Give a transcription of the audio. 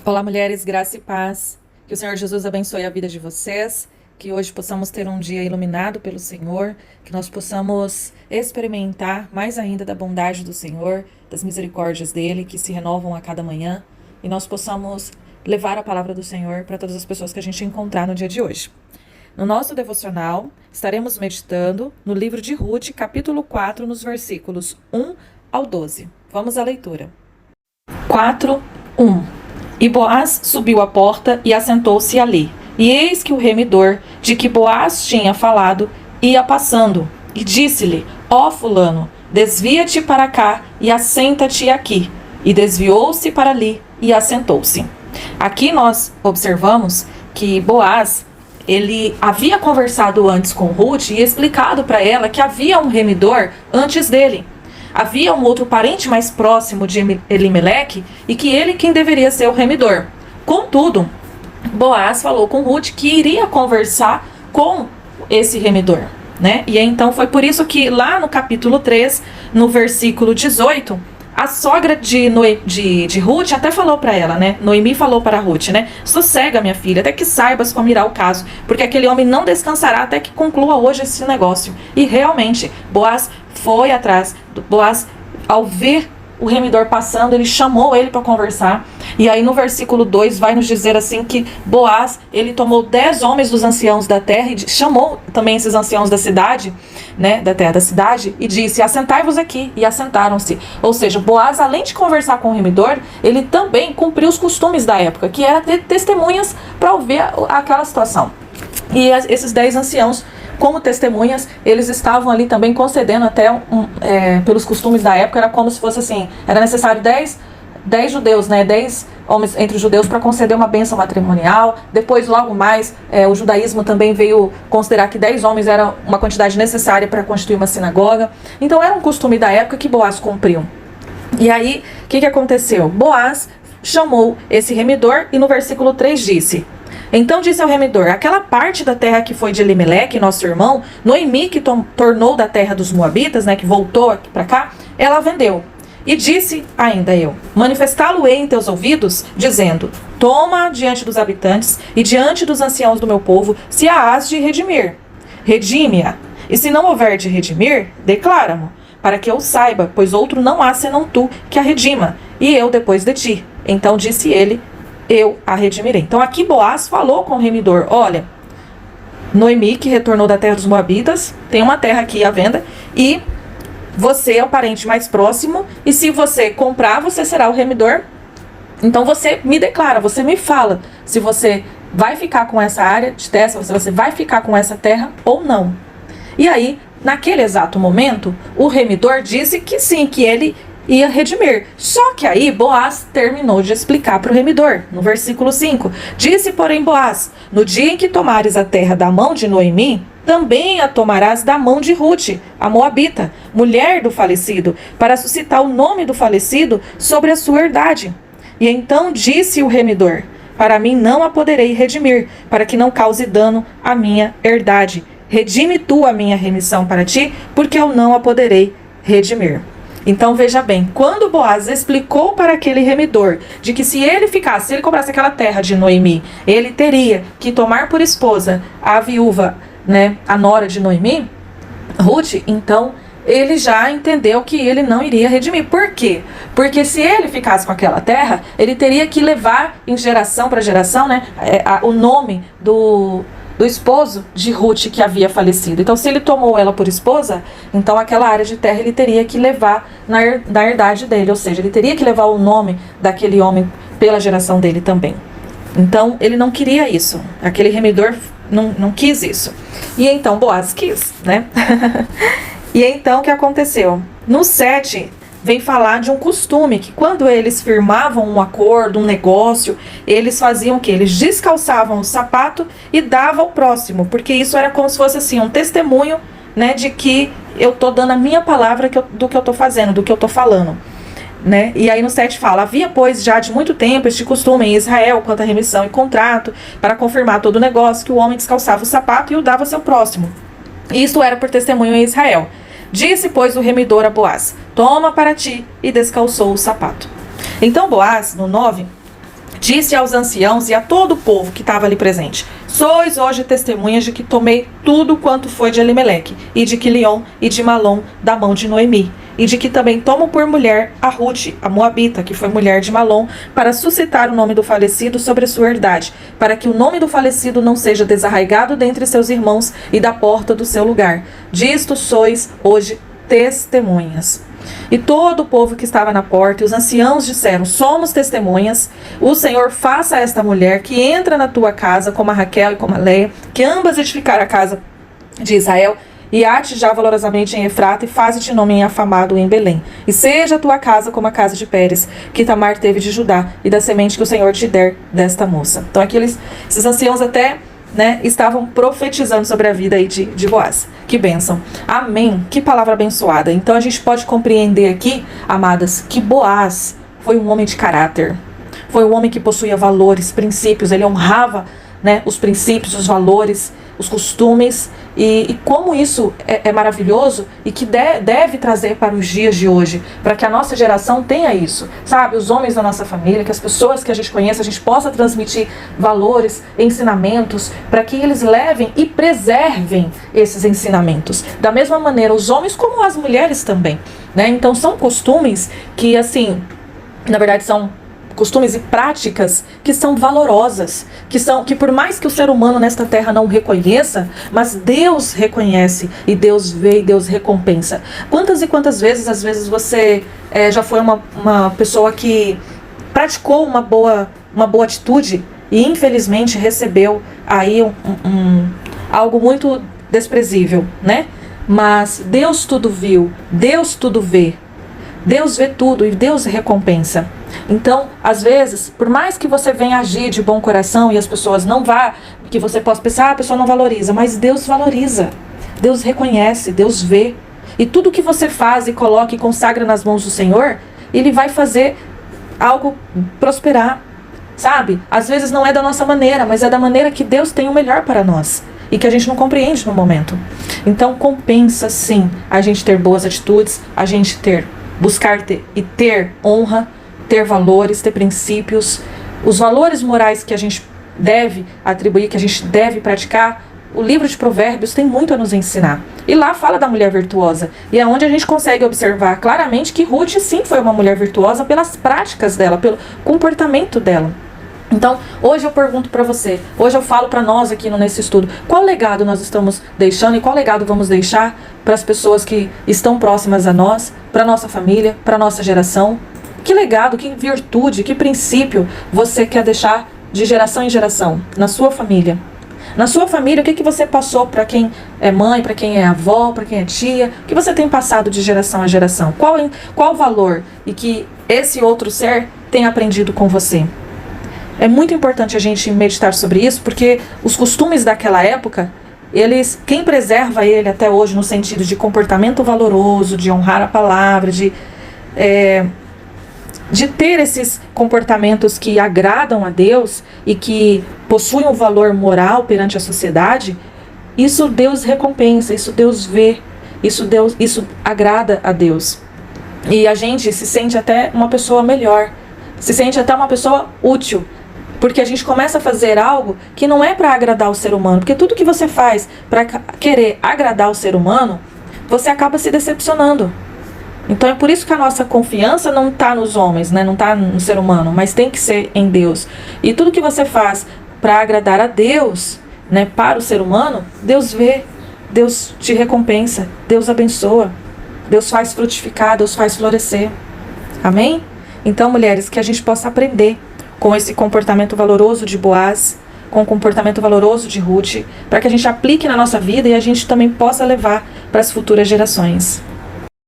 Olá, mulheres, graça e paz. Que o Senhor Jesus abençoe a vida de vocês, que hoje possamos ter um dia iluminado pelo Senhor, que nós possamos experimentar mais ainda da bondade do Senhor, das misericórdias dele, que se renovam a cada manhã, e nós possamos levar a palavra do Senhor para todas as pessoas que a gente encontrar no dia de hoje. No nosso devocional, estaremos meditando no livro de Ruth, capítulo 4, nos versículos 1 ao 12. Vamos à leitura. 4, 1. E Boaz subiu à porta e assentou-se ali. E eis que o remidor, de que Boaz tinha falado, ia passando. E disse-lhe: Ó fulano, desvia-te para cá e assenta-te aqui. E desviou-se para ali e assentou-se. Aqui nós observamos que Boaz, ele havia conversado antes com Ruth e explicado para ela que havia um remidor antes dele. Havia um outro parente mais próximo de Elimeleque e que ele quem deveria ser o remidor. Contudo, Boaz falou com Ruth que iria conversar com esse remidor, né? E então foi por isso que lá no capítulo 3, no versículo 18, a sogra de Ruth até falou para ela, né? Noemi falou para Ruth, né? Sossega, minha filha, até que saibas como irá o caso, porque aquele homem não descansará até que conclua hoje esse negócio. E realmente, Boaz foi atrás. Boaz, ao ver o remidor passando, ele chamou ele para conversar. E aí no versículo 2 vai nos dizer assim que Boaz, ele tomou 10 homens dos anciãos da terra e chamou também esses anciãos da cidade, né, da terra da cidade, e disse: assentai-vos aqui. E assentaram-se. Ou seja, Boaz, além de conversar com o remidor, ele também cumpriu os costumes da época, que era ter testemunhas para ouvir aquela situação. E esses 10 anciãos, como testemunhas, eles estavam ali também concedendo até, pelos costumes da época, era como se fosse assim, era necessário 10 judeus, né, 10 homens entre os judeus para conceder uma bênção matrimonial. Depois, logo mais, o judaísmo também veio considerar que 10 homens era uma quantidade necessária para constituir uma sinagoga. Então era um costume da época que Boaz cumpriu. E aí, o que aconteceu? Boaz chamou esse remidor e no versículo 3 disse: então disse ao remidor: aquela parte da terra que foi de Elimeleque, nosso irmão, Noemi, que tornou da terra dos Moabitas, né, que voltou aqui para cá, ela vendeu. E disse ainda eu: manifestá-lo-ei em teus ouvidos, dizendo: toma diante dos habitantes e diante dos anciãos do meu povo, se a has de redimir. Redime-a. E se não houver de redimir, declara-mo, para que eu saiba, pois outro não há senão tu que a redima, e eu depois de ti. Então disse ele: eu a redimirei. Então aqui Boaz falou com o remidor: olha, Noemi, que retornou da terra dos Moabitas, tem uma terra aqui à venda, e você é o parente mais próximo, e se você comprar, você será o remidor. Então você me declara, você me fala se você vai ficar com essa área de terra, se você vai ficar com essa terra ou não. E aí, naquele exato momento, o remidor disse que sim, que ele ia redimir. Só que aí Boaz terminou de explicar para o remidor. No versículo 5, disse porém Boaz: no dia em que tomares a terra da mão de Noemi, também a tomarás da mão de Ruth, a Moabita, mulher do falecido, para suscitar o nome do falecido sobre a sua herdade. E então disse o remidor: para mim não a poderei redimir, para que não cause dano à minha herdade. Redime tu a minha remissão para ti, porque eu não a poderei redimir. Então veja bem, quando Boaz explicou para aquele remidor de que se ele ficasse, se ele comprasse aquela terra de Noemi, ele teria que tomar por esposa a viúva, né, a nora de Noemi, Ruth, então ele já entendeu que ele não iria redimir. Por quê? Porque se ele ficasse com aquela terra, ele teria que levar em geração para geração, né, o nome do esposo de Ruth que havia falecido. Então, se ele tomou ela por esposa, então aquela área de terra ele teria que levar na herdade dele, ou seja, ele teria que levar o nome daquele homem pela geração dele também. Então, ele não queria isso. Aquele remidor não quis isso. E então, Boaz quis, né? E então, o que aconteceu? No 7... vem falar de um costume, que quando eles firmavam um acordo, um negócio, eles faziam o quê? Eles descalçavam o sapato e davam ao próximo, porque isso era como se fosse assim, um testemunho, né, de que eu tô dando a minha palavra do que eu tô fazendo, do que eu tô falando, né? E aí no 7 fala: havia pois já de muito tempo este costume em Israel quanto à remissão e contrato, para confirmar todo o negócio, que o homem descalçava o sapato e o dava ao seu próximo. Isto era por testemunho em Israel. Disse, pois, o remidor a Boaz: toma para ti, e descalçou o sapato. Então Boaz, no 9, disse aos anciãos e a todo o povo que estava ali presente: sois hoje testemunhas de que tomei tudo quanto foi de Elimeleque, e de Quilion e de Malom, da mão de Noemi, e de que também tomo por mulher a Rute, a Moabita, que foi mulher de Malom, para suscitar o nome do falecido sobre a sua herdade, para que o nome do falecido não seja desarraigado dentre seus irmãos e da porta do seu lugar. Disto sois hoje testemunhas. E todo o povo que estava na porta e os anciãos disseram: somos testemunhas. O Senhor faça a esta mulher que entra na tua casa, como a Raquel e como a Leia, que ambas edificaram a casa de Israel, e ate já valorosamente em Efrata, e faze-te nome afamado em Belém. E seja a tua casa como a casa de Pérez, que Tamar teve de Judá, e da semente que o Senhor te der desta moça. Então aqui esses anciãos até estavam profetizando sobre a vida aí de Boaz. Que bênção. Amém. Que palavra abençoada. Então a gente pode compreender aqui, amadas, que Boaz foi um homem de caráter. Foi um homem que possuía valores, princípios. Ele honrava os princípios, os valores, os costumes, e como isso é maravilhoso e que deve trazer para os dias de hoje, para que a nossa geração tenha isso, sabe? Os homens da nossa família, que as pessoas que a gente conhece, a gente possa transmitir valores, ensinamentos, para que eles levem e preservem esses ensinamentos. Da mesma maneira, os homens como as mulheres também, Então são costumes que, assim, na verdade são costumes e práticas que são valorosas, que por mais que o ser humano nesta terra não reconheça, mas Deus reconhece, e Deus vê e Deus recompensa. Quantas e quantas vezes, às vezes você já foi uma pessoa que praticou uma boa atitude e infelizmente recebeu aí algo muito desprezível, Mas Deus tudo viu, Deus tudo vê. Deus vê tudo e Deus recompensa. Então, às vezes, por mais que você venha agir de bom coração e as pessoas não vá, que você possa pensar, a pessoa não valoriza, mas Deus valoriza. Deus reconhece, Deus vê. E tudo que você faz e coloca e consagra nas mãos do Senhor, Ele vai fazer algo prosperar, sabe? Às vezes não é da nossa maneira, mas é da maneira que Deus tem o melhor para nós e que a gente não compreende no momento. Então, compensa sim a gente ter boas atitudes, a gente buscar ter honra, ter valores, ter princípios. Os valores morais que a gente deve atribuir, que a gente deve praticar, o livro de Provérbios tem muito a nos ensinar. E lá fala da mulher virtuosa. E é onde a gente consegue observar claramente que Ruth sim foi uma mulher virtuosa pelas práticas dela, pelo comportamento dela. Então, hoje eu pergunto para você, hoje eu falo para nós aqui nesse estudo, qual legado nós estamos deixando e qual legado vamos deixar para as pessoas que estão próximas a nós, para nossa família, para nossa geração? Que legado, que virtude, que princípio você quer deixar de geração em geração, na sua família? Na sua família, o que você passou para quem é mãe, para quem é avó, para quem é tia? O que você tem passado de geração a geração? Qual valor e que esse outro ser tem aprendido com você? É muito importante a gente meditar sobre isso, porque os costumes daquela época, quem preserva ele até hoje no sentido de comportamento valoroso, de honrar a palavra, de ter esses comportamentos que agradam a Deus e que possuem um valor moral perante a sociedade, isso Deus recompensa, isso Deus vê, isso agrada a Deus. E a gente se sente até uma pessoa melhor, se sente até uma pessoa útil, porque a gente começa a fazer algo que não é para agradar o ser humano, porque tudo que você faz para querer agradar o ser humano, você acaba se decepcionando. Então é por isso que a nossa confiança não está nos homens, não está no ser humano, mas tem que ser em Deus. E tudo que você faz para agradar a Deus, para o ser humano, Deus vê, Deus te recompensa, Deus abençoa, Deus faz frutificar, Deus faz florescer. Amém? Então, mulheres, que a gente possa aprender com esse comportamento valoroso de Boaz, com o comportamento valoroso de Ruth, para que a gente aplique na nossa vida e a gente também possa levar para as futuras gerações.